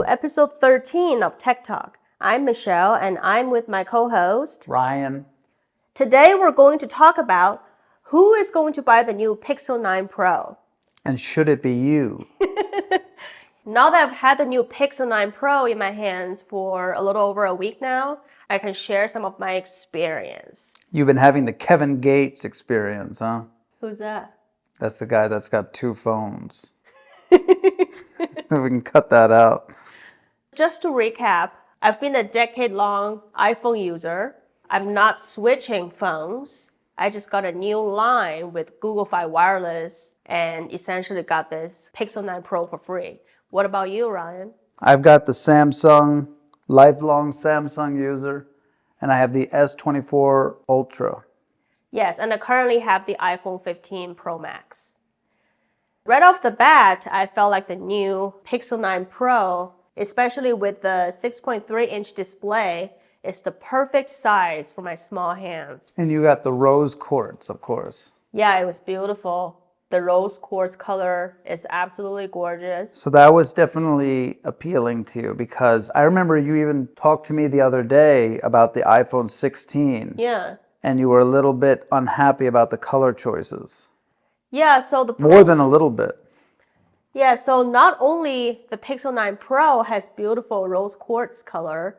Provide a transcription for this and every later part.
episode 13 of TechTalk. I'm Michelle and I'm with my co-host, Ryan. Today we're going to talk about who is going to buy the new Pixel 9 Pro. And should it be you? Now that I've had the new Pixel 9 Pro in my hands for a little over a week now, I can share some of my experience. You've been having the Kevin Gates experience, huh? Who's that? That's the guy that's got two phones. We can cut that out. Just to recap, I've been a decade-long iPhone user. I'm not switching phones. I just got a new line with Google Fi Wireless and essentially got this Pixel 9 Pro for free. What about you, Ryan? I've got the Samsung, lifelong Samsung user, and I have the S24 Ultra. Yes, and I currently have the iPhone 15 Pro Max. Right off the bat, I felt like the new Pixel 9 Pro, especially with the 6.3-inch display, is the perfect size for my small hands. And you got the rose quartz, of course. Yeah, it was beautiful. The rose quartz color is absolutely gorgeous. So that was definitely appealing to you because I remember you even talked to me the other day about the iPhone 16. Yeah. And you were a little bit unhappy about the color choices. Yeah, so more than a little bit. Yeah, so not only the Pixel 9 Pro has beautiful rose quartz color,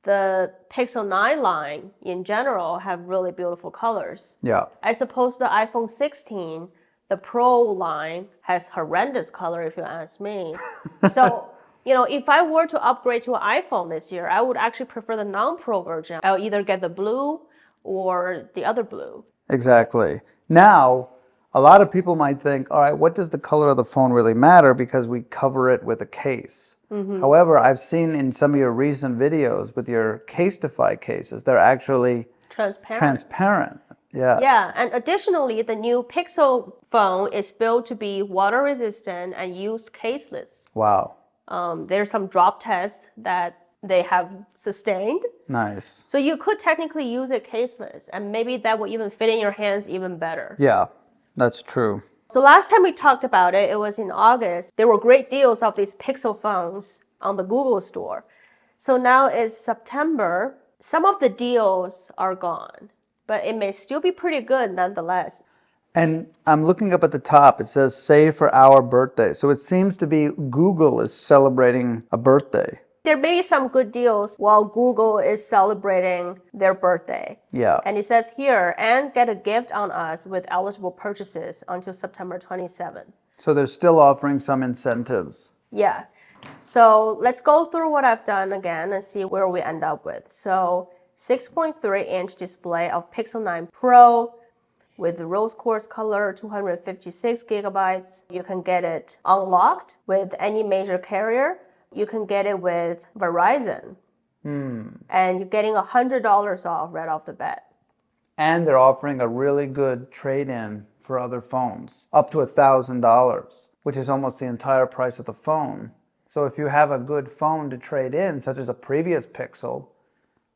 the Pixel 9 line in general have really beautiful colors. Yeah. I suppose the iPhone 16, the Pro line, has horrendous color if you ask me. So, if I were to upgrade to an iPhone this year, I would actually prefer the non-Pro version. I'll either get the blue or the other blue. Exactly. Now, a lot of people might think, all right, what does the color of the phone really matter because we cover it with a case? Mm-hmm. However, I've seen in some of your recent videos with your Casetify cases, they're actually transparent. Yes. Yeah, and additionally, the new Pixel phone is built to be water resistant and used caseless. Wow. There's some drop tests that they have sustained. Nice. So you could technically use it caseless, and maybe that will even fit in your hands even better. Yeah, that's true. So last time we talked about it, it was in August. There were great deals of these Pixel phones on the Google store. So now it's September. Some of the deals are gone, but it may still be pretty good nonetheless. And I'm looking up at the top. It says, save for our birthday. So it seems to be Google is celebrating a birthday. There may be some good deals while Google is celebrating their birthday. Yeah. And it says here, and get a gift on us with eligible purchases until September 27. So they're still offering some incentives. Yeah. So let's go through what I've done again and see where we end up with. So 6.3-inch display of Pixel 9 Pro with the rose quartz color, 256 gigabytes. You can get it unlocked with any major carrier. You can get it with Verizon. And you're getting $100 off right off the bat. And they're offering a really good trade-in for other phones, up to $1,000, which is almost the entire price of the phone. So if you have a good phone to trade in, such as a previous Pixel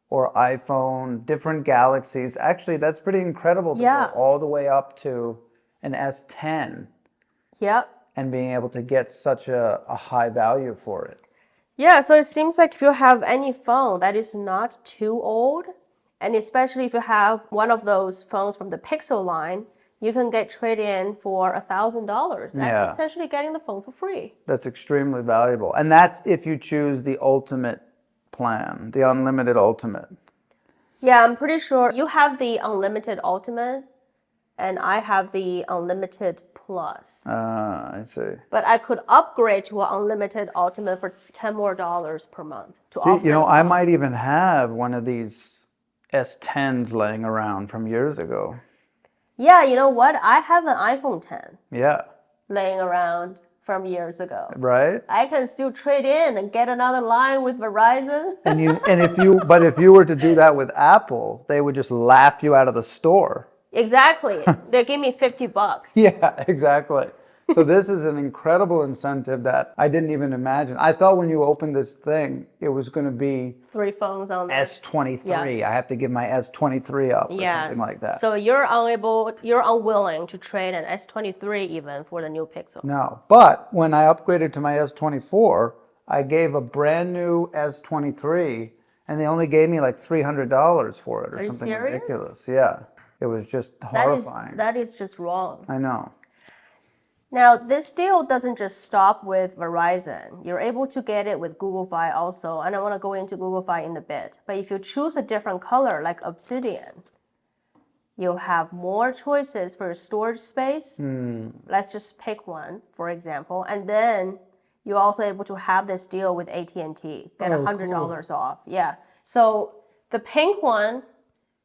or iPhone, different Galaxies, actually that's pretty incredible to go all the way up to an S10. Yep. And being able to get such a high value for it. Yeah, so it seems like if you have any phone that is not too old, and especially if you have one of those phones from the Pixel line, you can get trade-in for $1,000. That's essentially getting the phone for free. That's extremely valuable. And that's if you choose the ultimate plan, the unlimited ultimate. Yeah, I'm pretty sure you have the unlimited ultimate, and I have the unlimited plus. I see. But I could upgrade to an unlimited ultimate for $10 more per month to offset. I might even have one of these S10s laying around from years ago. Yeah, you know what? I have an iPhone 10. Yeah. Laying around from years ago. Right. I can still trade in and get another line with Verizon. But if you were to do that with Apple, they would just laugh you out of the store. Exactly. They give me $50. Yeah, exactly. So this is an incredible incentive that I didn't even imagine. I thought when you opened this thing, it was going to be 3 phones on there. S23. Yeah. I have to give my S23 up or something like that. So you're unwilling to trade an S23 even for the new Pixel. No, but when I upgraded to my S24, I gave a brand new S23 and they only gave me like $300 for it or Are you something serious? ridiculous. Yeah. It was just horrifying. That is just wrong. I know. Now, this deal doesn't just stop with Verizon. You're able to get it with Google Fi also, and I want to go into Google Fi in a bit. But if you choose a different color, like Obsidian, you'll have more choices for your storage space. Let's just pick one, for example, and then you're also able to have this deal with AT&T, get $100 off. Yeah. So the pink one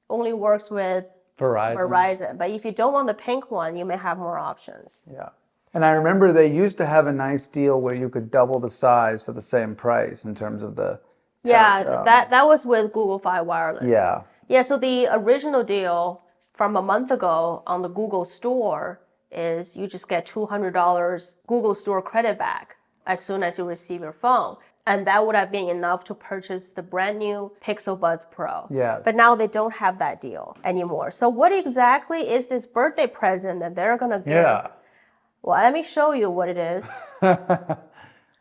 only works with Verizon, but if you don't want the pink one, you may have more options. Yeah. And I remember they used to have a nice deal where you could double the size for the same price in terms of the... Yeah, that was with Google Fi Wireless. Yeah. Yeah, so the original deal from a month ago on the Google Store is you just get $200 Google Store credit back as soon as you receive your phone. And that would have been enough to purchase the brand new Pixel Buds Pro. Yes. But now they don't have that deal anymore. So what exactly is this birthday present that they're going to give? Yeah. Well, let me show you what it is.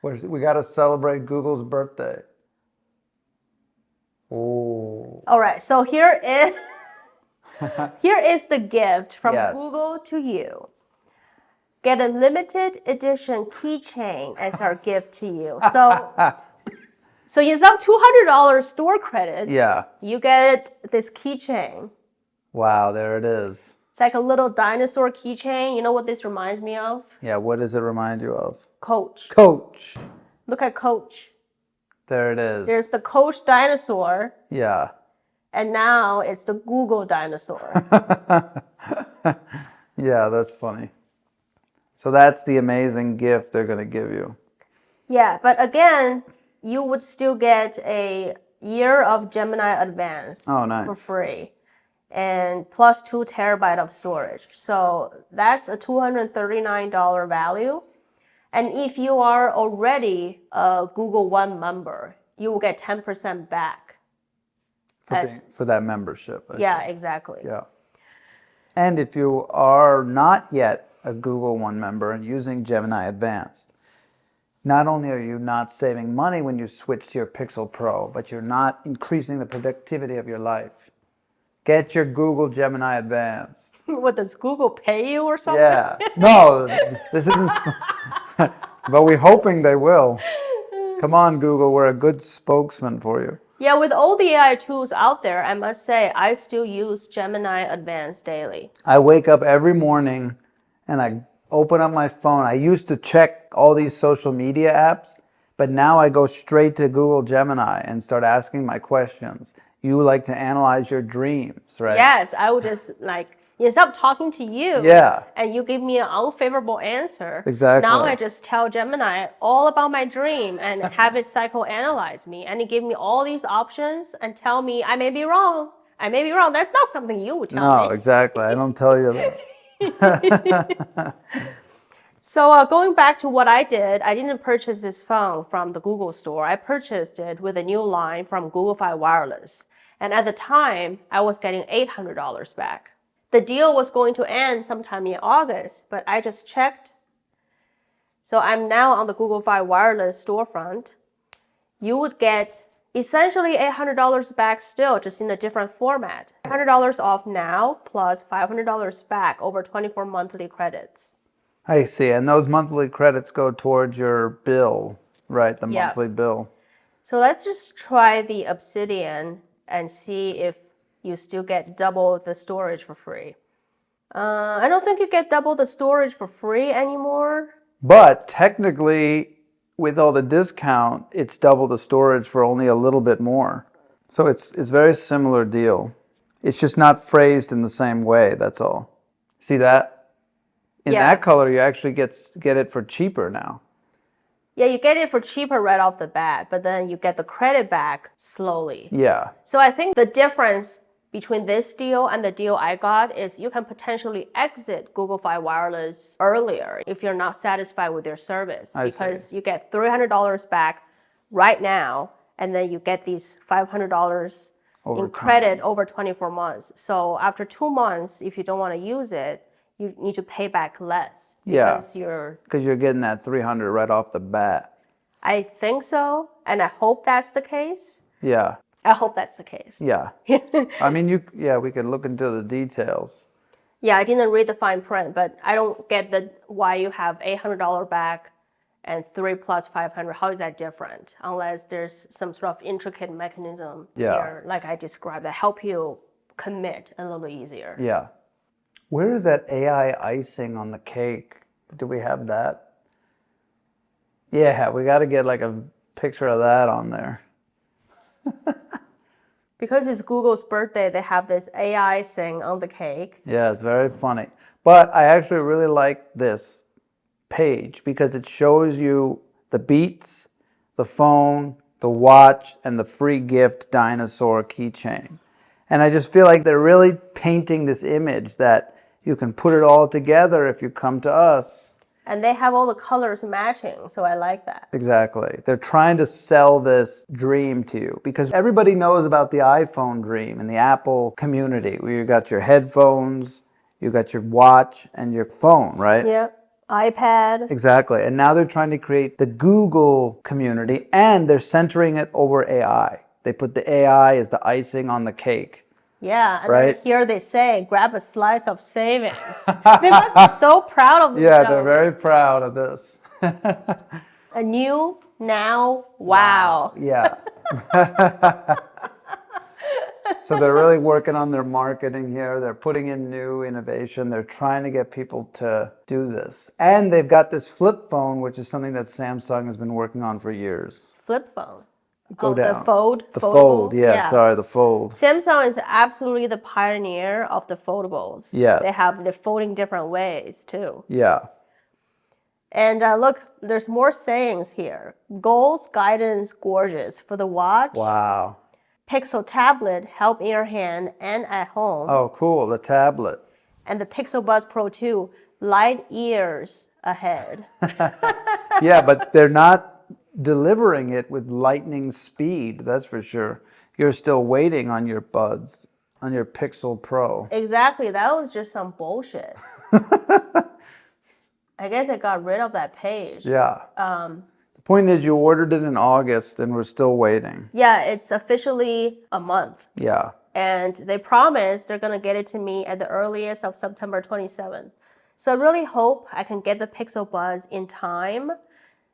We got to celebrate Google's birthday. Oh. All right, so here is the gift from Yes. Google to you. Get a limited edition keychain as our gift to you. So instead of $200 store credit, Yeah. you get this keychain. Wow, there it is. It's like a little dinosaur keychain. You know what this reminds me of? Yeah, what does it remind you of? Coach. Coach. Look at Coach. There it is. There's the Coach dinosaur, Yeah. and now it's the Google dinosaur. Yeah, that's funny. So that's the amazing gift they're going to give you. Yeah, but again, you would still get a year of Gemini Advanced for free, and plus 2 terabytes of storage. So that's a $239 value. And if you are already a Google One member, you will get 10% back. For that membership. Yeah, exactly. Yeah. And if you are not yet a Google One member and using Gemini Advanced, not only are you not saving money when you switch to your Pixel Pro, but you're not increasing the productivity of your life. Get your Google Gemini Advanced. What, does Google pay you or something? Yeah. No, this isn't... But we're hoping they will. Come on, Google, we're a good spokesman for you. Yeah, with all the AI tools out there, I must say, I still use Gemini Advanced daily. I wake up every morning and I open up my phone. I used to check all these social media apps, but now I go straight to Google Gemini and start asking my questions. You like to analyze your dreams, right? Yes, I would just instead of talking to you and you give me an unfavorable answer, Exactly. now I just tell Gemini all about my dream and have it psychoanalyze me. And it give me all these options and tell me I may be wrong. I may be wrong. That's not something you would tell me. No, exactly. I don't tell you that. So going back to what I did, I didn't purchase this phone from the Google store. I purchased it with a new line from Google Fi Wireless. And at the time, I was getting $800 back. The deal was going to end sometime in August, but I just checked. So I'm now on the Google Fi Wireless storefront. You would get essentially $800 back still, just in a different format. $100 off now, plus $500 back over 24 monthly credits. I see. And those monthly credits go towards your bill, right? The monthly bill. So let's just try the Obsidian and see if you still get double the storage for free. I don't think you get double the storage for free anymore. But technically, with all the discount, it's double the storage for only a little bit more. So it's a very similar deal. It's just not phrased in the same way, that's all. See that? In that color, you actually get it for cheaper now. Yeah, you get it for cheaper right off the bat, but then you get the credit back slowly. Yeah. So I think the difference between this deal and the deal I got is you can potentially exit Google Fi Wireless earlier if you're not satisfied with their service. Because you get $300 back right now, and then you get these $500 in credit over 24 months. So after 2 months, if you don't want to use it, you need to pay back less because you're getting that $300 right off the bat. I think so, and I hope that's the case. Yeah. I hope that's the case. Yeah. I mean, we could look into the details. Yeah, I didn't read the fine print, but I don't get why you have $800 back and 3 plus 500. How is that different? Unless there's some sort of intricate mechanism here, like I described, that help you commit a little easier. Yeah. Where is that AI icing on the cake? Do we have that? Yeah, we got to get like a picture of that on there. Because it's Google's birthday, they have this AI thing on the cake. Yeah, it's very funny. But I actually really like this page because it shows you the Beats, the phone, the watch, and the free gift dinosaur keychain. And I just feel like they're really painting this image that you can put it all together if you come to us. And they have all the colors matching, so I like that. Exactly. They're trying to sell this dream to you because everybody knows about the iPhone dream and the Apple community where you got your headphones, you got your watch, and your phone, right? Yep. iPad. Exactly. And now they're trying to create the Google community and they're centering it over AI. They put the AI as the icing on the cake. Yeah, and right? then here they say, grab a slice of savings. They must be so proud of themselves. Yeah, they're very proud of this. A new, now, wow. Yeah. So they're really working on their marketing here. They're putting in new innovation. They're trying to get people to do this. And they've got this flip phone, which is something that Samsung has been working on for years. Flip phone. Go down. The fold. The foldable? fold, yeah, sorry, the fold. Samsung is absolutely the pioneer of the foldables. Yes. They have the folding different ways too. Yeah. And look, there's more sayings here. Goals, guidance, gorgeous. For the watch. Wow. Pixel tablet, help in your hand and at home. Oh, cool, the tablet. And the Pixel Buds Pro 2, light years ahead. Yeah, but they're not delivering it with lightning speed, that's for sure. You're still waiting on your buds, on your Pixel Pro. Exactly, that was just some bullshit. I guess I got rid of that page. Yeah. The point is you ordered it in August and we're still waiting. Yeah, it's officially a month. Yeah. And they promise they're going to get it to me at the earliest of September 27th. So I really hope I can get the Pixel Buds in time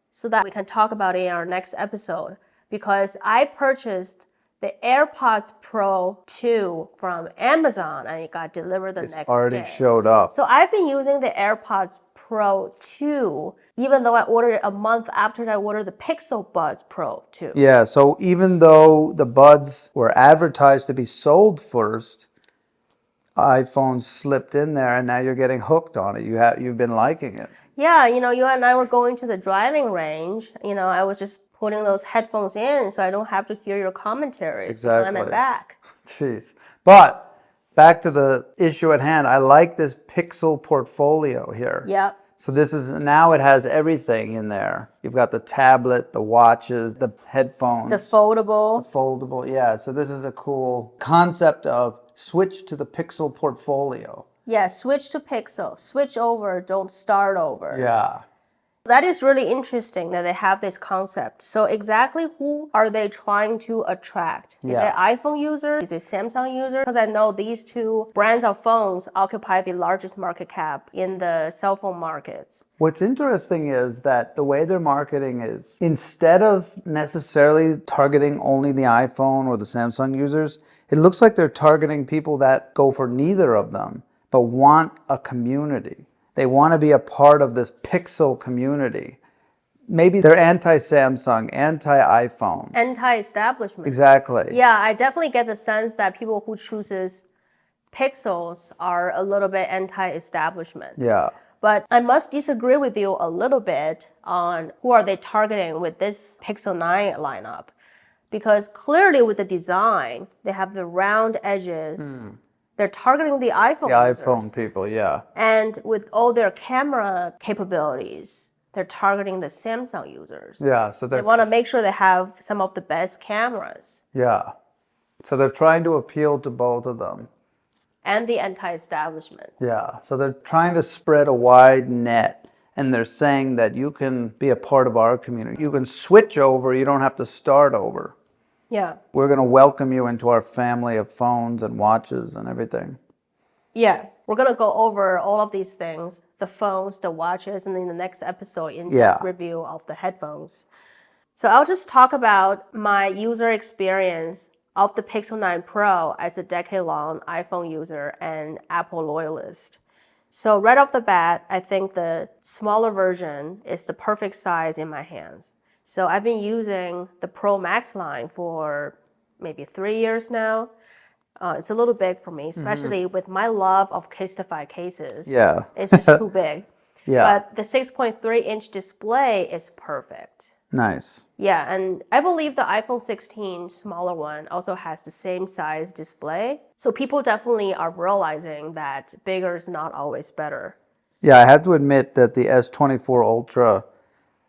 so that we can talk about it in our next episode. Because I purchased the AirPods Pro 2 from Amazon and it got delivered the next day. It's already showed up. So I've been using the AirPods Pro 2, even though I ordered it a month after I ordered the Pixel Buds Pro 2. Yeah, so even though the Buds were advertised to be sold first, iPhone slipped in there and now you're getting hooked on it. You've been liking it. Yeah, you and I were going to the driving range. I was just putting those headphones in so I don't have to hear your commentaries Exactly. when I'm back. Jeez. But back to the issue at hand. I like this Pixel portfolio here. Yep. So now it has everything in there. You've got the tablet, the watches, the headphones. The foldable. Foldable, yeah. So this is a cool concept of switch to the Pixel portfolio. Yeah, switch to Pixel. Switch over, don't start over. Yeah. That is really interesting that they have this concept. So exactly who are they trying to attract? Is it iPhone users? Is it Samsung users? Because I know these two brands of phones occupy the largest market cap in the cell phone markets. What's interesting is that the way they're marketing is instead of necessarily targeting only the iPhone or the Samsung users, it looks like they're targeting people that go for neither of them, but want a community. They want to be a part of this Pixel community. Maybe they're anti-Samsung, anti-iPhone. Anti-establishment. Exactly. Yeah, I definitely get the sense that people who chooses Pixels are a little bit anti-establishment. Yeah. But I must disagree with you a little bit on who are they targeting with this Pixel 9 lineup. Because clearly with the design, they have the round edges. They're targeting the iPhone users. The iPhone people, yeah. And with all their camera capabilities, they're targeting the Samsung users. Yeah, so they want to make sure they have some of the best cameras. Yeah. So they're trying to appeal to both of them. And the anti-establishment. Yeah, so they're trying to spread a wide net. and they're saying that you can be a part of our community. You can switch over, you don't have to start over. Yeah. We're going to welcome you into our family of phones and watches and everything. Yeah. We're going to go over all of these things, the phones, the watches, and in the next episode, in-depth review of the headphones. So I'll just talk about my user experience of the Pixel 9 Pro as a decade-long iPhone user and Apple loyalist. So right off the bat, I think the smaller version is the perfect size in my hands. So I've been using the Pro Max line for maybe 3 years now. It's a little big for me, especially with my love of Casetify cases. Yeah. It's just too big. Yeah. But the 6.3-inch display is perfect. Nice. Yeah, and I believe the iPhone 16 smaller one also has the same size display. So people definitely are realizing that bigger is not always better. Yeah, I have to admit that the S24 Ultra,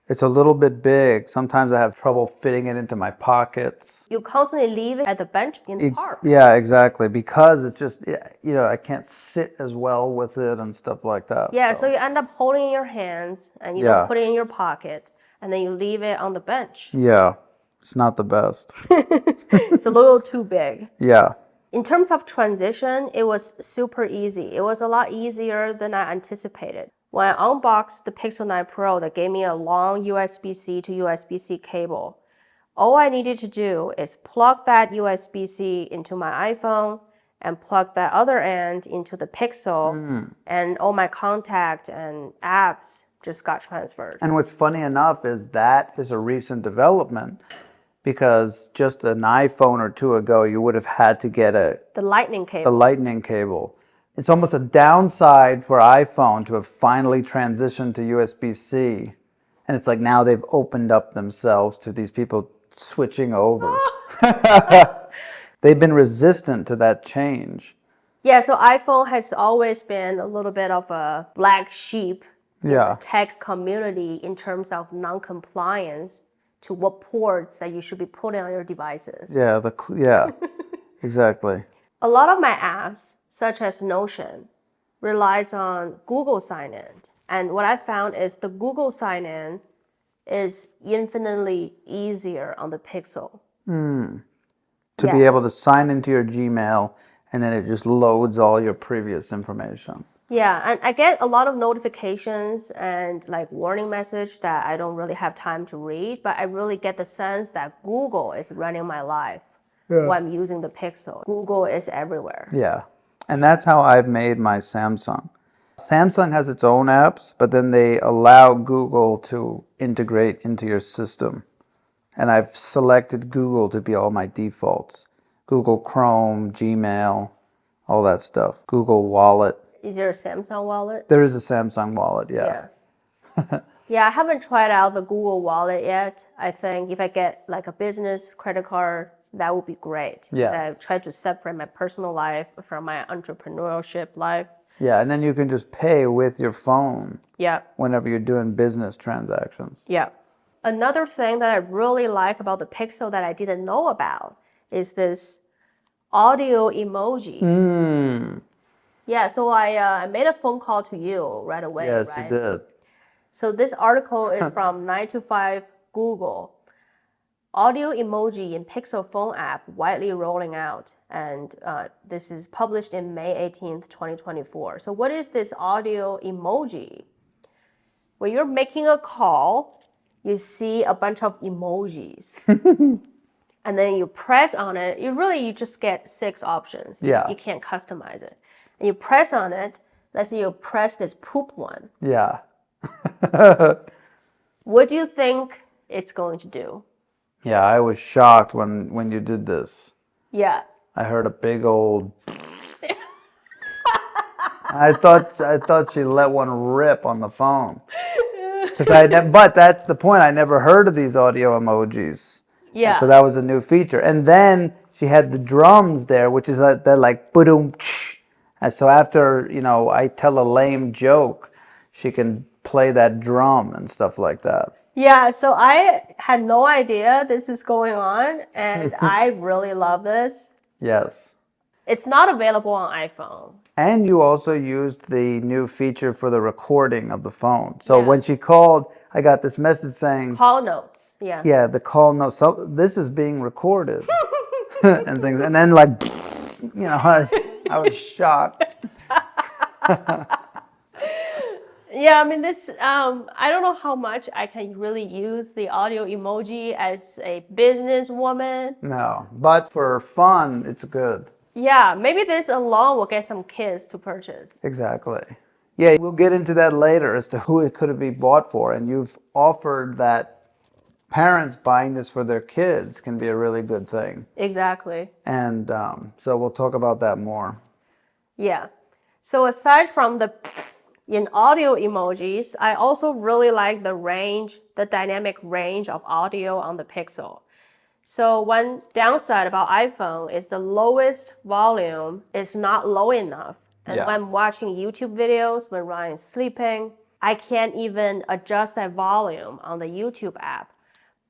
it's a little bit big. Sometimes I have trouble fitting it into my pockets. You constantly leave it at the bench in the park. Yeah, exactly. Because it's just, I can't sit as well with it and stuff like that. Yeah, so you end up holding it in your hands and you don't put it in your pocket. And then you leave it on the bench. Yeah, it's not the best. It's a little too big. Yeah. In terms of transition, it was super easy. It was a lot easier than I anticipated. When I unboxed the Pixel 9 Pro that gave me a long USB-C to USB-C cable, all I needed to do is plug that USB-C into my iPhone and plug that other end into the Pixel, and all my contact and apps just got transferred. And what's funny enough is that is a recent development, because just an iPhone or two ago, you would have had to get the lightning cable. The lightning cable. It's almost a downside for iPhone to have finally transitioned to USB-C. And it's like now they've opened up themselves to these people switching over. They've been resistant to that change. Yeah, so iPhone has always been a little bit of a black sheep in the tech community in terms of non-compliance to what ports that you should be putting on your devices. Yeah, exactly. A lot of my apps, such as Notion, relies on Google sign-in. And what I found is the Google sign-in is infinitely easier on the Pixel. To be able to sign into your Gmail, and then it just loads all your previous information. Yeah, and I get a lot of notifications and like warning message that I don't really have time to read, but I really get the sense that Google is running my life while I'm using the Pixel. Google is everywhere. Yeah, and that's how I've made my Samsung. Samsung has its own apps, but then they allow Google to integrate into your system. And I've selected Google to be all my defaults. Google Chrome, Gmail, all that stuff. Google Wallet. Is there a Samsung Wallet? There is a Samsung Wallet, yeah. Yeah, I haven't tried out the Google Wallet yet. I think if I get like a business credit card, that would be great. Yes. I've tried to separate my personal life from my entrepreneurship life. Yeah, and then you can just pay with your phone. Yeah. Whenever you're doing business transactions. Yeah. Another thing that I really like about the Pixel that I didn't know about is this audio emojis. Yeah, so I made a phone call to you right away. Yes, right? you did. So this article is from 9 to 5 Google. Audio emoji in Pixel phone app widely rolling out. And this is published in May 18th, 2024. So what is this audio emoji? When you're making a call, you see a bunch of emojis. And then you press on it. You just get 6 options. Yeah. You can't customize it. And you press on it. Let's say you press this poop one. Yeah. What do you think it's going to do? Yeah, I was shocked when you did this. Yeah. I heard a big old... I thought she let one rip on the phone. But that's the point. I never heard of these audio emojis. Yeah. And so that was a new feature. And then she had the drums there, which is that like boom. And so after, I tell a lame joke, she can play that drum and stuff like that. Yeah, so I had no idea this is going on, and I really love this. Yes. It's not available on iPhone. And you also used the new feature for the recording of the phone. So Yeah. when she called, I got this message saying, Call notes. Yeah. yeah, the call note. So this is being recorded and things. And then like, I was shocked. Yeah, I mean this. I don't know how much I can really use the audio emoji as a businesswoman. No, but for fun, it's good. Yeah, maybe this alone will get some kids to purchase. Exactly. Yeah, we'll get into that later as to who it could be bought for. And you've offered that parents buying this for their kids can be a really good thing. Exactly. And so we'll talk about that more. Yeah. So aside from the in audio emojis, I also really like the dynamic range of audio on the Pixel. So one downside about iPhone is the lowest volume is not low enough. And Yeah. when I'm watching YouTube videos, when Ryan's sleeping, I can't even adjust that volume on the YouTube app.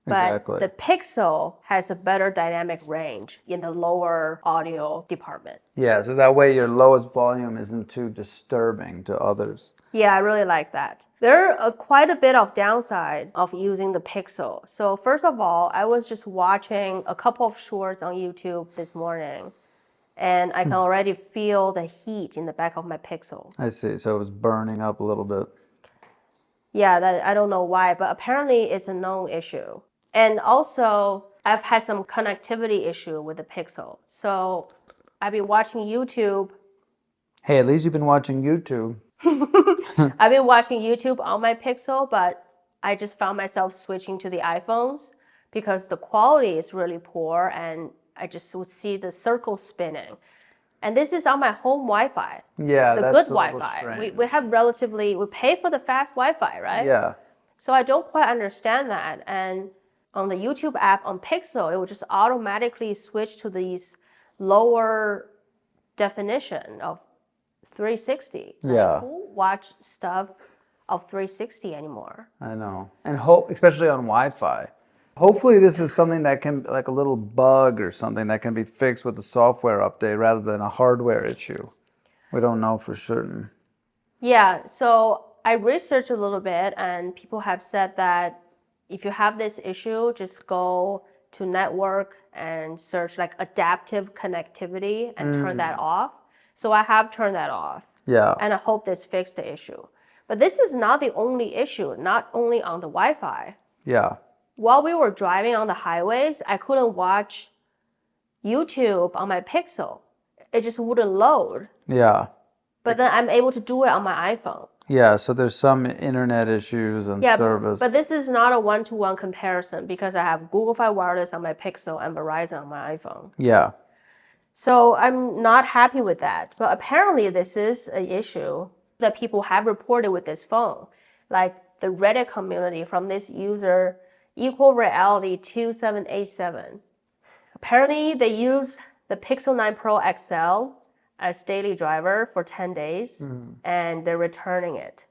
But Exactly. the Pixel has a better dynamic range in the lower audio department. Yeah, so that way your lowest volume isn't too disturbing to others. Yeah, I really like that. There are quite a bit of downside of using the Pixel. So first of all, I was just watching a couple of shorts on YouTube this morning, and I can already feel the heat in the back of my Pixel. I see. So it was burning up a little bit. Yeah, I don't know why, but apparently it's a known issue. And also, I've had some connectivity issue with the Pixel. So I've been watching YouTube. Hey, at least you've been watching YouTube. I've been watching YouTube on my Pixel, but I just found myself switching to the iPhones because the quality is really poor and I just would see the circle spinning. And this is on my home Wi-Fi. Yeah, The that's good a little Wi-Fi. strange. We pay for the fast Wi-Fi, right? Yeah. So I don't quite understand that. And on the YouTube app on Pixel, it will just automatically switch to these lower definition of 360. Yeah. Like, who watch stuff of 360 anymore? I know. And especially on Wi-Fi. Hopefully this is something that can, like a little bug or something that can be fixed with a software update rather than a hardware issue. We don't know for certain. Yeah, so I researched a little bit and people have said that if you have this issue, just go to network and search like adaptive connectivity and turn that off. So I have turned that off. Yeah. And I hope this fixed the issue. But this is not the only issue, not only on the Wi-Fi. Yeah. While we were driving on the highways, I couldn't watch YouTube on my Pixel. It just wouldn't load. Yeah. But then I'm able to do it on my iPhone. Yeah, so there's some internet issues and service. But this is not a one-to-one comparison because I have Google Fi Wireless on my Pixel and Verizon on my iPhone. Yeah. So I'm not happy with that. But apparently this is an issue that people have reported with this phone. Like the Reddit community from this user, Equal Reality 2787. Apparently they use the Pixel 9 Pro XL as daily driver for 10 days and they're returning it.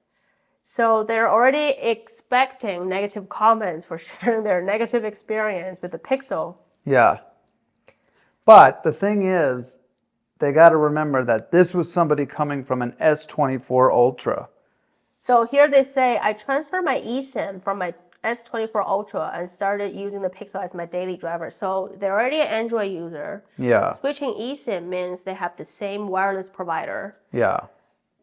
So they're already expecting negative comments for sharing their negative experience with the Pixel. Yeah. But the thing is, they got to remember that this was somebody coming from an S24 Ultra. So here they say, I transferred my eSIM from my S24 Ultra and started using the Pixel as my daily driver. So they're already an Android user. Yeah. Switching eSIM means they have the same wireless provider. Yeah.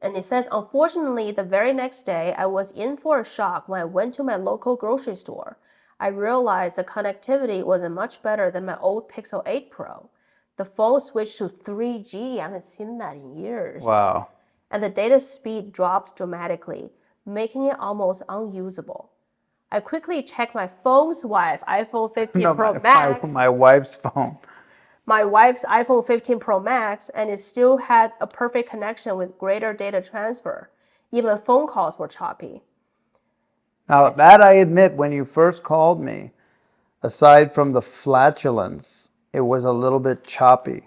And it says, unfortunately, the very next day, I was in for a shock when I went to my local grocery store. I realized the connectivity wasn't much better than my old Pixel 8 Pro. The phone switched to 3G. I haven't seen that in years. Wow. And the data speed dropped dramatically, making it almost unusable. I quickly checked my phone's wife, iPhone 15 Pro Max. My wife's phone. My wife's iPhone 15 Pro Max, and it still had a perfect connection with greater data transfer. Even phone calls were choppy. Now, that I admit, when you first called me, aside from the flatulence, it was a little bit choppy.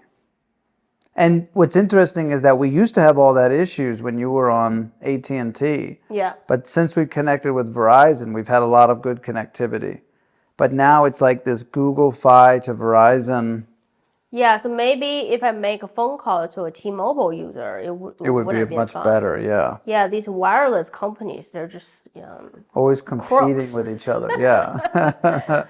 And what's interesting is that we used to have all that issues when you were on AT&T. Yeah. But since we connected with Verizon, we've had a lot of good connectivity. But now it's like this Google Fi to Verizon Yeah, so maybe if I make a phone call to a T-Mobile user, it It would be wouldn't have been much fine. better, yeah. Yeah, these wireless companies, they're just Always competing crooks. with each other, yeah.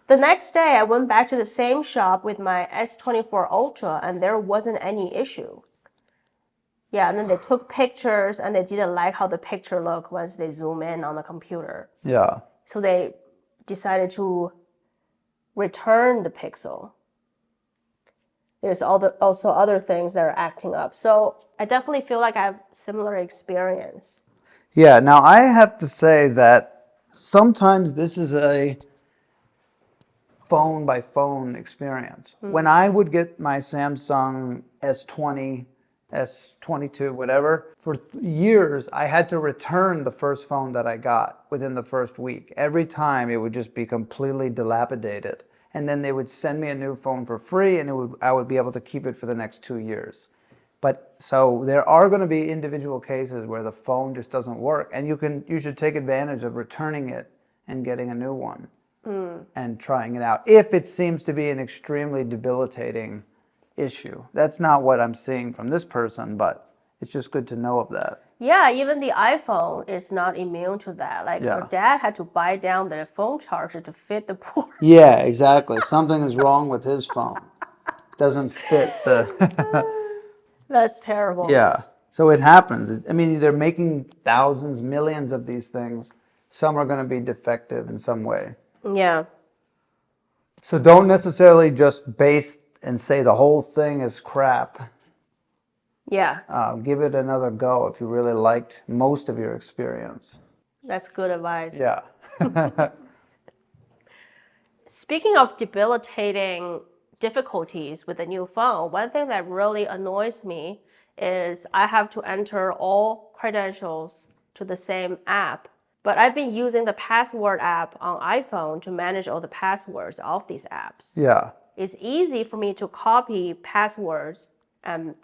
The next day, I went back to the same shop with my S24 Ultra, and there wasn't any issue. Yeah, and then they took pictures, and they didn't like how the picture looked once they zoom in on the computer. Yeah. So they decided to return the Pixel. There's also other things that are acting up. So I definitely feel like I have similar experience. Yeah, now I have to say that sometimes this is a phone by phone experience. When I would get my Samsung S20, S22, whatever, for years I had to return the first phone that I got within the first week. Every time it would just be completely dilapidated. And then they would send me a new phone for free and I would be able to keep it for the next 2 years. But so there are going to be individual cases where the phone just doesn't work, and you should take advantage of returning it and getting a new one and trying it out if it seems to be an extremely debilitating issue. That's not what I'm seeing from this person, but it's just good to know of that. Yeah, even the iPhone is not immune to that. Like her Yeah. dad had to buy down their phone charger to fit the port. Yeah, exactly. Something is wrong with his phone. Doesn't fit the That's terrible. Yeah. So it happens. I mean, they're making thousands, millions of these things. Some are going to be defective in some way. Yeah. So don't necessarily just base and say the whole thing is crap. Yeah. Give it another go if you really liked most of your experience. That's good advice. Yeah. Speaking of debilitating difficulties with a new phone, one thing that really annoys me is I have to enter all credentials to the same app. But I've been using the password app on iPhone to manage all the passwords of these apps. Yeah. It's easy for me to copy passwords and,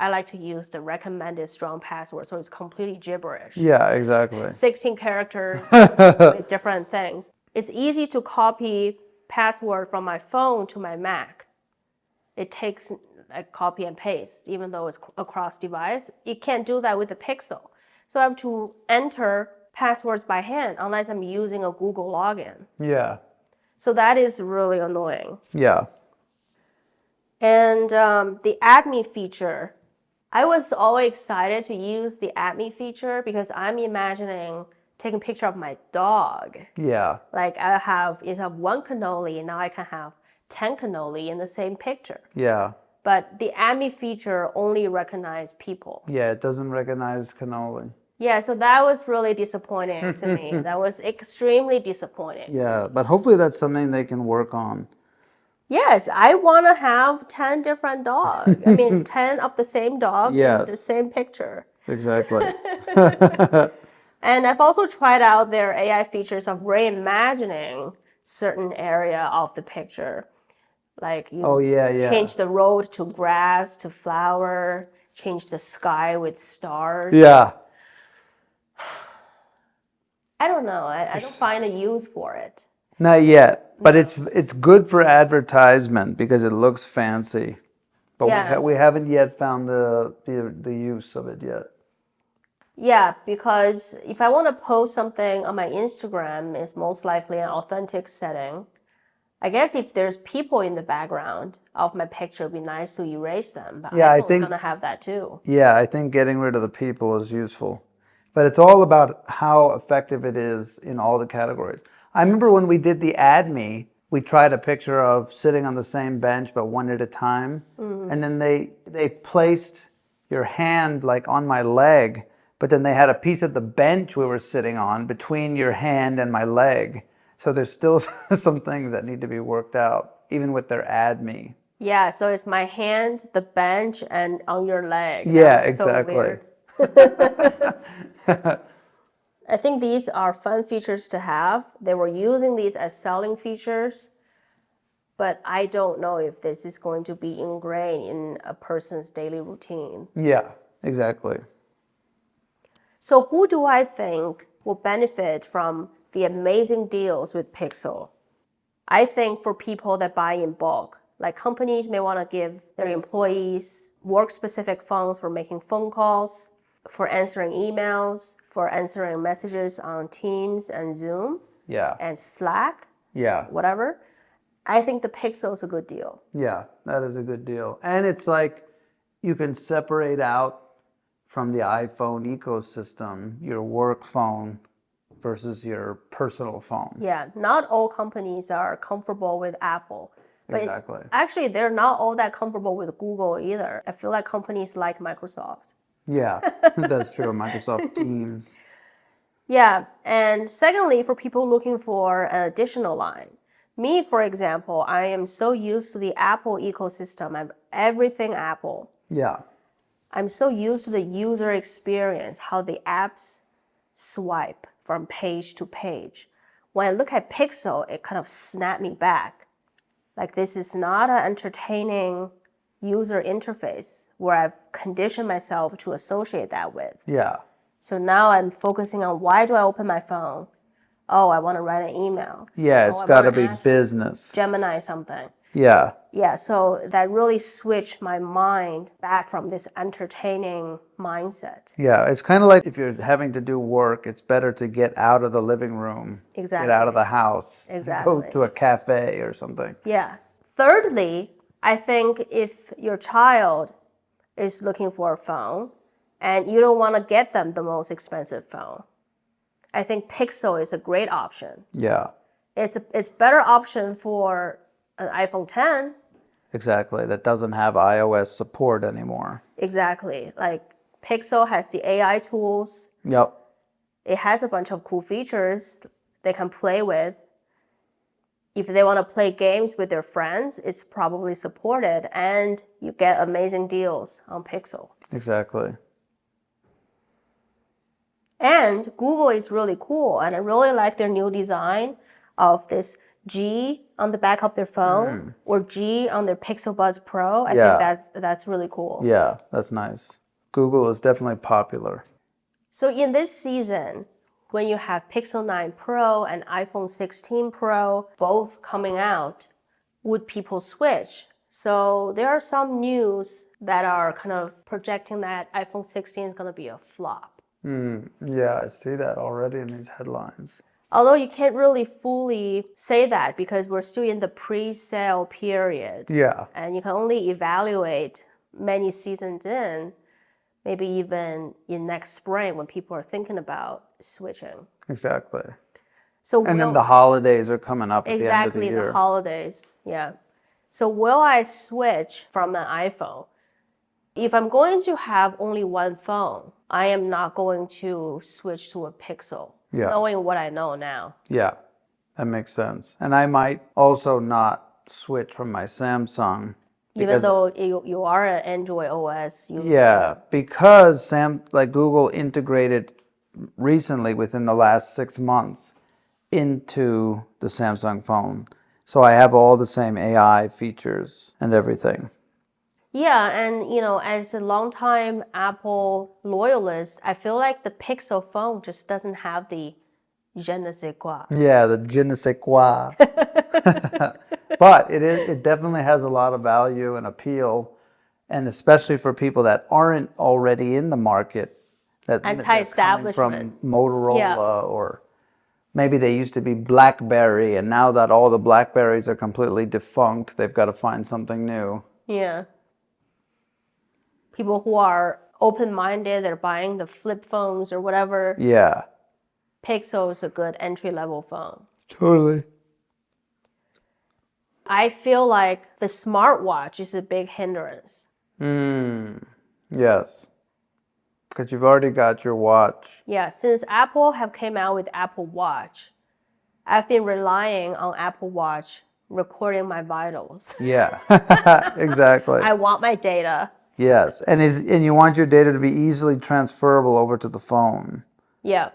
I like to use the recommended strong password, so it's completely gibberish. Yeah, exactly. 16 characters with different things. It's easy to copy password from my phone to my Mac. It takes a copy and paste, even though it's across device. You can't do that with the Pixel. So I have to enter passwords by hand unless I'm using a Google login. Yeah. So that is really annoying. Yeah. And the Add Me feature, I was always excited to use the Add Me feature because I'm imagining taking a picture of my dog. Yeah. Like instead of one cannoli, now I can have 10 cannoli in the same picture. Yeah. But the Add Me feature only recognizes people. Yeah, it doesn't recognize cannoli. Yeah, so that was really disappointing to me. That was extremely disappointing. Yeah, but hopefully that's something they can work on. Yes, I want to have 10 different dogs. I mean, 10 of the same dog in the same picture. Exactly. And I've also tried out their AI features of reimagining certain area of the picture. Like you change the road to grass to flower, change the sky with stars. Yeah. I don't know. I don't find a use for it. Not yet, but it's good for advertisement because it looks fancy. But we haven't yet found the use of it yet. Yeah, because if I want to post something on my Instagram, it's most likely an authentic setting. I guess if there's people in the background of my picture, it'd be nice to erase them. But Yeah, I iPhone's think gonna have that too. Yeah, I think getting rid of the people is useful. But it's all about how effective it is in all the categories. I remember when we did the Add Me, we tried a picture of sitting on the same bench, but one at a time. Mm-hmm. And then they placed your hand like on my leg, but then they had a piece of the bench we were sitting on between your hand and my leg. So there's still some things that need to be worked out, even with their Add Me. Yeah, so it's my hand, the bench, and on your leg. Yeah, exactly. I think these are fun features to have. They were using these as selling features, but I don't know if this is going to be ingrained in a person's daily routine. Yeah, exactly. So who do I think will benefit from the amazing deals with Pixel? I think for people that buy in bulk, Like companies may want to give their employees work-specific phones for making phone calls, for answering emails, for answering messages on Teams and Zoom Yeah. and Slack, Yeah. whatever. I think the Pixel is a good deal. Yeah, that is a good deal. And it's like you can separate out from the iPhone ecosystem your work phone versus your personal phone. Yeah, not all companies are comfortable with Apple. But Exactly. actually, they're not all that comfortable with Google either. I feel like companies like Microsoft. Yeah, that's true. Microsoft Teams. Yeah, and secondly, for people looking for an additional line. Me, for example, I am so used to the Apple ecosystem. I'm everything Apple. Yeah. I'm so used to the user experience, how the apps swipe from page to page. When I look at Pixel, it kind of snapped me back. Like this is not an entertaining user interface where I've conditioned myself to associate that with. Yeah. So now I'm focusing on why do I open my phone? Oh, I want to write an email. Yeah, it's I got to wanna be ask business. Gemini something. Yeah. Yeah, so that really switched my mind back from this entertaining mindset. Yeah, it's kind of like if you're having to do work, it's better to get out of the living room, Exactly. get out of the house, Exactly. go to a cafe or something. Yeah. Thirdly, I think if your child is looking for a phone and you don't want to get them the most expensive phone, I think Pixel is a great option. Yeah, It's better option for an iPhone 10. exactly. That doesn't have iOS support anymore. Exactly. Like Pixel has the AI tools. Yep. It has a bunch of cool features they can play with. If they want to play games with their friends, it's probably supported and you get amazing deals on Pixel. Exactly. And Google is really cool, and I really like their new design of this G on the back of their phone or G on their Pixel Buds Pro. I think that's really cool. Yeah, that's nice. Google is definitely popular. So in this season, when you have Pixel 9 Pro and iPhone 16 Pro both coming out, would people switch? So there are some news that are kind of projecting that iPhone 16 is going to be a flop. Yeah, I see that already in these headlines. Although you can't really fully say that because we're still in the pre-sale period. Yeah, And you can only evaluate many seasons in, maybe even in next spring when people are thinking about switching. exactly. So And then the holidays are coming up at the end of the exactly year. the holidays, yeah. So will I switch from an iPhone? If I'm going to have only one phone, I am not going to switch to a Pixel, knowing what I know now. Yeah, that makes sense. And I might also not switch from my Samsung. Even though you are an Android OS user. Yeah, because Google integrated recently within the last 6 months into the Samsung phone. So I have all the same AI features and everything. Yeah, and as a longtime Apple loyalist, I feel like the Pixel phone just doesn't have the je ne sais quoi. Yeah, the je ne sais quoi. But it definitely has a lot of value and appeal, and especially for people that aren't already in the market, that they're coming from Motorola, or maybe they used to be BlackBerry, and now that all the BlackBerries are completely defunct, they've got to find something new. Yeah. People who are open-minded, they're buying the flip phones or whatever. Yeah. Pixel is a good entry-level phone. Totally. I feel like the smartwatch is a big hindrance. Yes. Because you've already got your watch. Yeah, since Apple have came out with Apple Watch, I've been relying on Apple Watch recording my vitals. Yeah, exactly. I want my data. Yes, and you want your data to be easily transferable over to the phone. Yeah.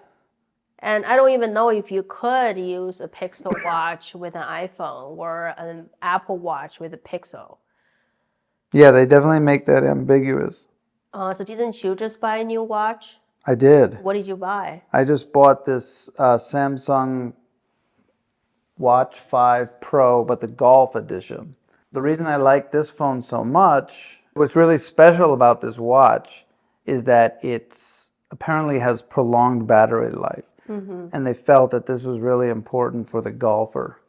And I don't even know if you could use a Pixel watch with an iPhone or an Apple Watch with a Pixel. Yeah, they definitely make that ambiguous. So didn't you just buy a new watch? I did. What did you buy? I just bought this Samsung Watch 5 Pro, but the Golf edition. The reason I like this phone so much, what's really special about this watch is that it's apparently has prolonged battery life. And they felt that this was really important for the golfer.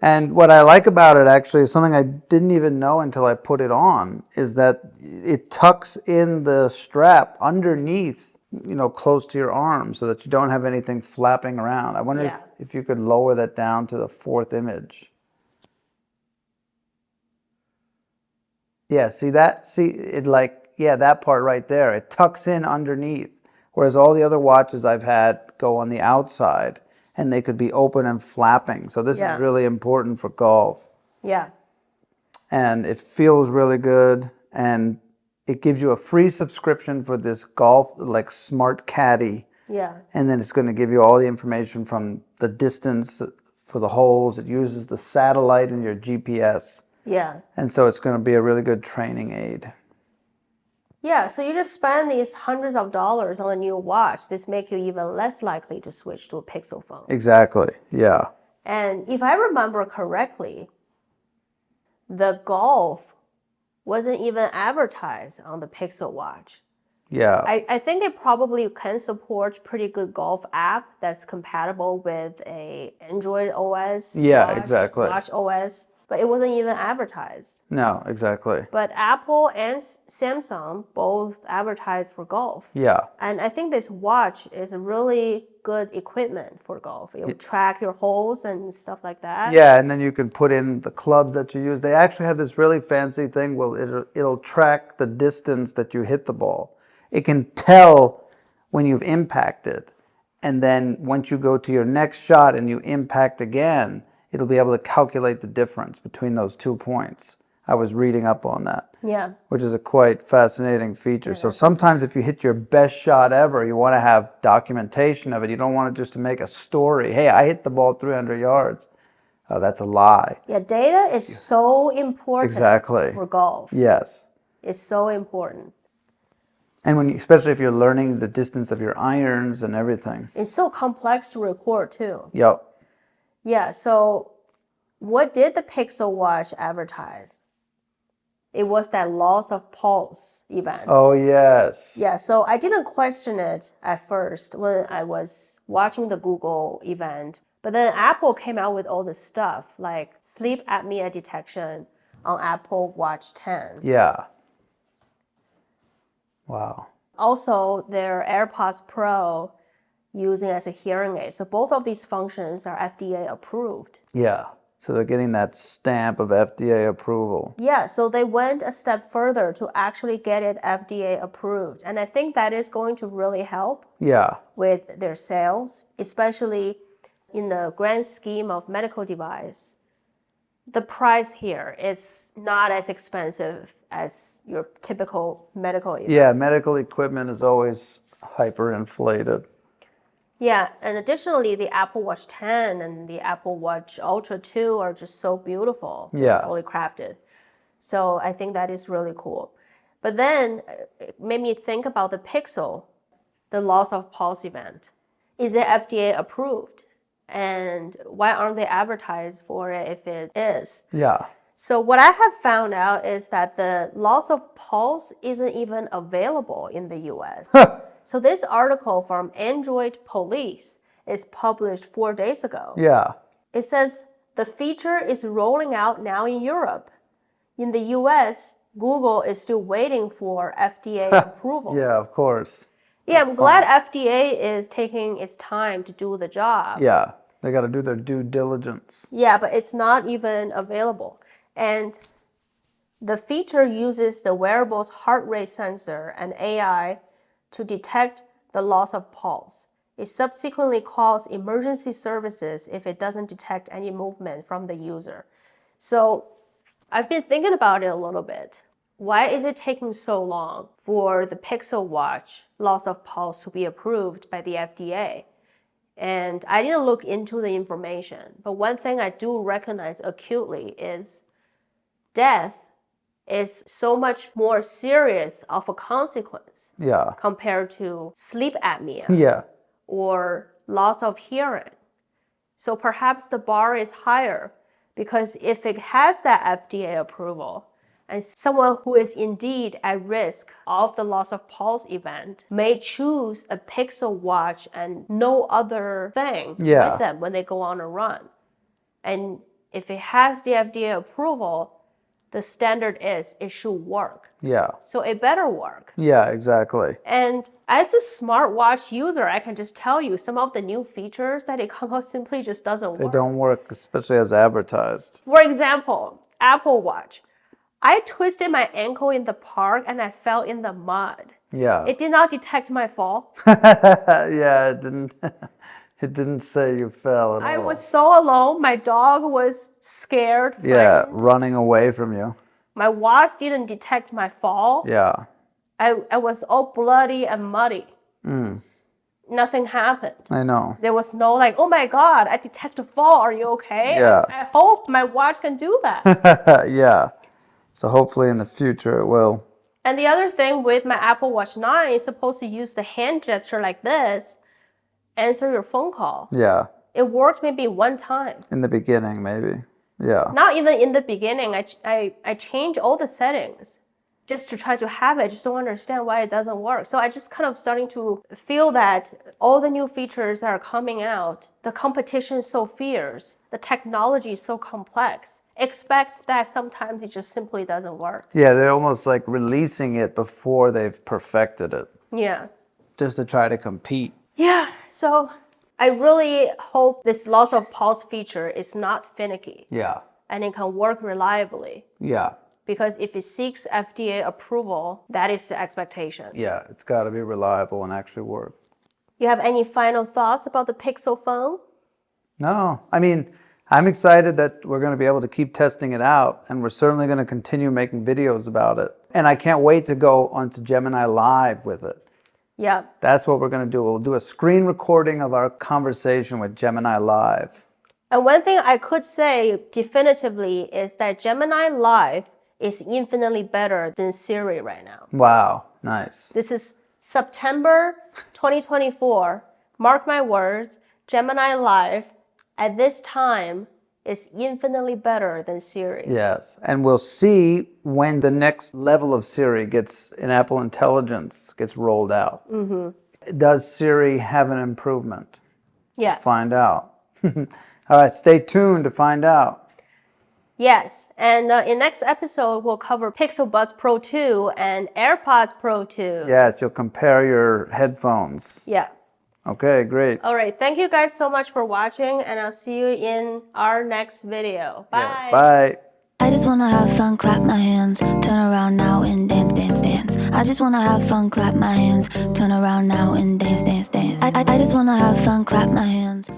And what I like about it actually is something I didn't even know until I put it on, is that it tucks in the strap underneath, close to your arm so that you don't have anything flapping around. I wonder if you could lower that down to the fourth image. Yeah, see that? See it that part right there. It tucks in underneath. Whereas all the other watches I've had go on the outside and they could be open and flapping. So this is really important for golf. Yeah. And it feels really good. And it gives you a free subscription for this golf, like Smart Caddy. Yeah. And then it's going to give you all the information from the distance for the holes. It uses the satellite and your GPS. Yeah. And so it's going to be a really good training aid. Yeah, so you just spend these hundreds of dollars on a new watch. This makes you even less likely to switch to a Pixel phone. Exactly, yeah. And if I remember correctly, the Golf wasn't even advertised on the Pixel watch. Yeah. I think it probably can support pretty good golf app that's compatible with a Android OS. Yeah, exactly. Watch OS, but it wasn't even advertised. No, exactly. But Apple and Samsung both advertise for golf. Yeah. And I think this watch is a really good equipment for golf. It'll track your holes and stuff like that. Yeah, and then you can put in the clubs that you use. They actually have this really fancy thing. Well, it'll track the distance that you hit the ball. It can tell when you've impacted. And then once you go to your next shot and you impact again, it'll be able to calculate the difference between those 2 points. I was reading up on that. Yeah. Which is a quite fascinating feature. So sometimes if you hit your best shot ever, you want to have documentation of it. You don't want it just to make a story. Hey, I hit the ball 300 yards. That's a lie. Yeah, data is so important for golf. Yes. It's so important. And especially if you're learning the distance of your irons and everything. It's so complex to record too. Yep. Yeah, so what did the Pixel Watch advertise? It was that loss of pulse event. Oh, yes. Yeah, so I didn't question it at first when I was watching the Google event. But then Apple came out with all this stuff like sleep apnea detection on Apple Watch 10. Yeah. Wow. Also, their AirPods Pro using as a hearing aid. So both of these functions are FDA approved. Yeah. So they're getting that stamp of FDA approval. Yeah, so they went a step further to actually get it FDA approved. And I think that is going to really help with their sales, especially in the grand scheme of medical device. The price here is not as expensive as your typical medical equipment. Yeah, medical equipment is always hyperinflated. Yeah, and additionally, the Apple Watch 10 and the Apple Watch Ultra 2 are just so beautiful. Yeah. Fully crafted. So I think that is really cool. But then it made me think about the Pixel, the loss of pulse event. Is it FDA approved? And why aren't they advertised for it if it is? Yeah. So what I have found out is that the loss of pulse isn't even available in the US. So this article from Android Police is published 4 days ago. Yeah. It says the feature is rolling out now in Europe. In the US, Google is still waiting for FDA approval. Yeah, of course. Yeah, I'm glad FDA is taking its time to do the job. Yeah, they got to do their due diligence. Yeah, but it's not even available. And the feature uses the wearable's heart rate sensor and AI to detect the loss of pulse. It subsequently calls emergency services if it doesn't detect any movement from the user. So I've been thinking about it a little bit. Why is it taking so long for the Pixel Watch loss of pulse to be approved by the FDA? And I didn't look into the information, but one thing I do recognize acutely is death is so much more serious of a consequence compared to sleep apnea or loss of hearing. So perhaps the bar is higher, Because if it has that FDA approval, and someone who is indeed at risk of the loss of pulse event may choose a Pixel watch and no other thing with them when they go on a run. And if it has the FDA approval, the standard is it should work. Yeah. So it better work. Yeah, exactly. And as a smartwatch user, I can just tell you some of the new features that it come out simply just doesn't work. They don't work, especially as advertised. For example, Apple Watch. I twisted my ankle in the park and I fell in the mud. Yeah. It did not detect my fall. Yeah, it didn't. It didn't say you fell at all. I was so alone. My dog was scared, frightened. Yeah, running away from you. My watch didn't detect my fall. Yeah. I was all bloody and muddy. Nothing happened. I know. There was no like, oh my God, I detect a fall. Are you okay? Yeah. I hope my watch can do that. Yeah. So hopefully in the future it will. And the other thing with my Apple Watch 9 is supposed to use the hand gesture like this, answer your phone call. Yeah. It worked maybe one time. In the beginning, maybe. Yeah. Not even in the beginning. I changed all the settings just to try to have it. I just don't understand why it doesn't work. So I just kind of starting to feel that all the new features that are coming out, the competition is so fierce, the technology is so complex. Expect that sometimes it just simply doesn't work. Yeah, they're almost like releasing it before they've perfected it. Yeah. Just to try to compete. Yeah. So I really hope this loss of pulse feature is not finicky. Yeah. And it can work reliably. Yeah. Because if it seeks FDA approval, that is the expectation. Yeah, it's got to be reliable and actually work. You have any final thoughts about the Pixel phone? No, I mean, I'm excited that we're going to be able to keep testing it out, and we're certainly going to continue making videos about it. And I can't wait to go onto Gemini Live with it. Yeah. That's what we're going to do. We'll do a screen recording of our conversation with Gemini Live. And one thing I could say definitively is that Gemini Live is infinitely better than Siri right now. Wow, nice. This is September 2024. Mark my words, Gemini Live at this time is infinitely better than Siri. Yes, and we'll see when the next level of Siri gets in Apple Intelligence gets rolled out. Does Siri have an improvement? Yeah. Find out. All right, stay tuned to find out. Yes, and in next episode, we'll cover Pixel Buds Pro 2 and AirPods Pro 2. Yes, you'll compare your headphones. Yeah. Okay, great. All right, thank you guys so much for watching, and I'll see you in our next video. Bye. Yeah, bye. I just wanna have fun, clap my hands, turn around now and dance, dance, dance. I just wanna have fun, clap my hands, turn around now and dance, dance, dance. I just wanna have fun, clap my hands.